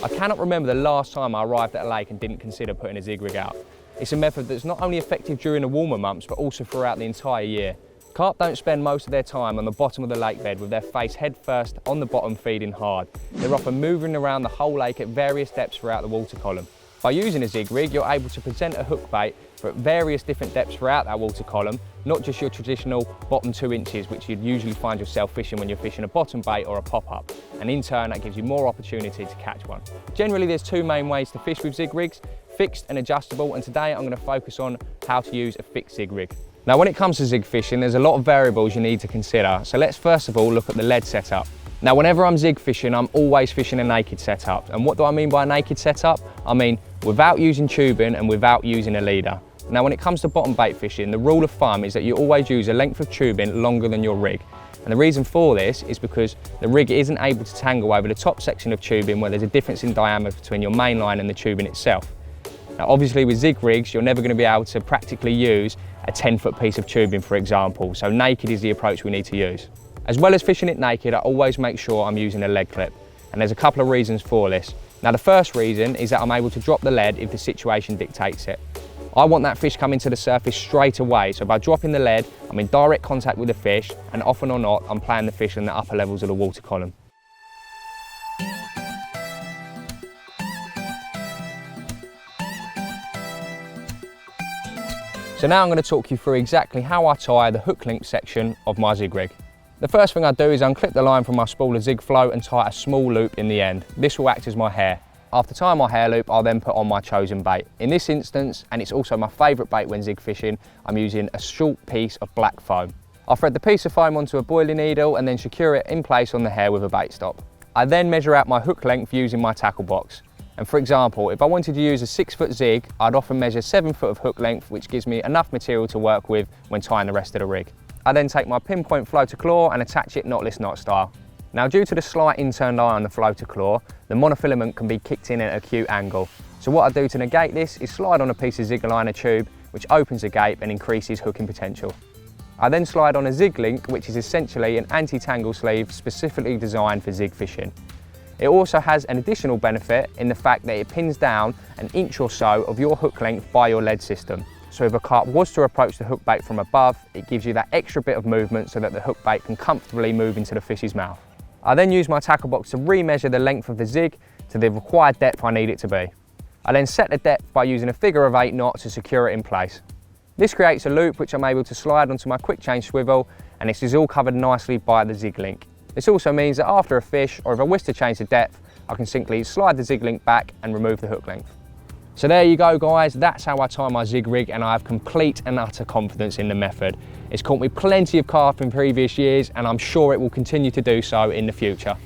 I cannot remember the last time I arrived at a lake and didn't consider putting a zig rig out. It's a method that's not only effective during the warmer months, but also throughout the entire year. Carp don't spend most of their time on the bottom of the lake bed with their face head first on the bottom feeding hard. They're often moving around the whole lake at various depths throughout the water column. By using a zig rig, you're able to present a hook bait for various different depths throughout that water column, not just your traditional bottom 2 inches, which you'd usually find yourself fishing when you're fishing a bottom bait or a pop-up. And in turn, that gives you more opportunity to catch one. Generally, there's 2 main ways to fish with zig rigs, fixed and adjustable, and today I'm going to focus on how to use a fixed zig rig. Now, when it comes to zig fishing, there's a lot of variables you need to consider. So let's first of all look at the lead setup. Now, whenever I'm zig fishing, I'm always fishing a naked setup. And what do I mean by a naked setup? I mean without using tubing and without using a leader. Now, when it comes to bottom bait fishing, the rule of thumb is that you always use a length of tubing longer than your rig. And the reason for this is because the rig isn't able to tangle over the top section of tubing where there's a difference in diameter between your main line and the tubing itself. Now, obviously with zig rigs, you're never going to be able to practically use a 10-foot piece of tubing, for example. So naked is the approach we need to use. As well as fishing it naked, I always make sure I'm using a lead clip. And there's a couple of reasons for this. Now, the first reason is that I'm able to drop the lead if the situation dictates it. I want that fish coming to the surface straight away, so by dropping the lead, I'm in direct contact with the fish, and often or not, I'm playing the fish in the upper levels of the water column. So now I'm going to talk you through exactly how I tie the hook link section of my zig rig. The first thing I do is unclip the line from my spool of zig float and tie a small loop in the end. This will act as my hair. After tying my hair loop, I'll then put on my chosen bait. In this instance, and it's also my favourite bait when zig fishing, I'm using a short piece of black foam. I'll thread the piece of foam onto a boiling needle and then secure it in place on the hair with a bait stop. I then measure out my hook length using my tackle box. And for example, if I wanted to use a 6-foot zig, I'd often measure 7 foot of hook length, which gives me enough material to work with when tying the rest of the rig. I then take my pinpoint floater claw and attach it knotless knot style. Now, due to the slight inturned eye on the floater claw, the monofilament can be kicked in at an acute angle. So what I do to negate this is slide on a piece of zig liner tube, which opens the gape and increases hooking potential. I then slide on a zig link, which is essentially an anti-tangle sleeve specifically designed for zig fishing. It also has an additional benefit in the fact that it pins down an inch or so of your hook length by your lead system. So if a carp was to approach the hook bait from above, it gives you that extra bit of movement so that the hook bait can comfortably move into the fish's mouth. I then use my tackle box to re-measure the length of the zig to the required depth I need it to be. I then set the depth by using a figure of 8 knot to secure it in place. This creates a loop which I'm able to slide onto my quick change swivel, and this is all covered nicely by the zig link. This also means that after a fish, or if I wish to change the depth, I can simply slide the zig link back and remove the hook length. So there you go guys, that's how I tie my zig rig, and I have complete and utter confidence in the method. It's caught me plenty of carp in previous years, and I'm sure it will continue to do so in the future.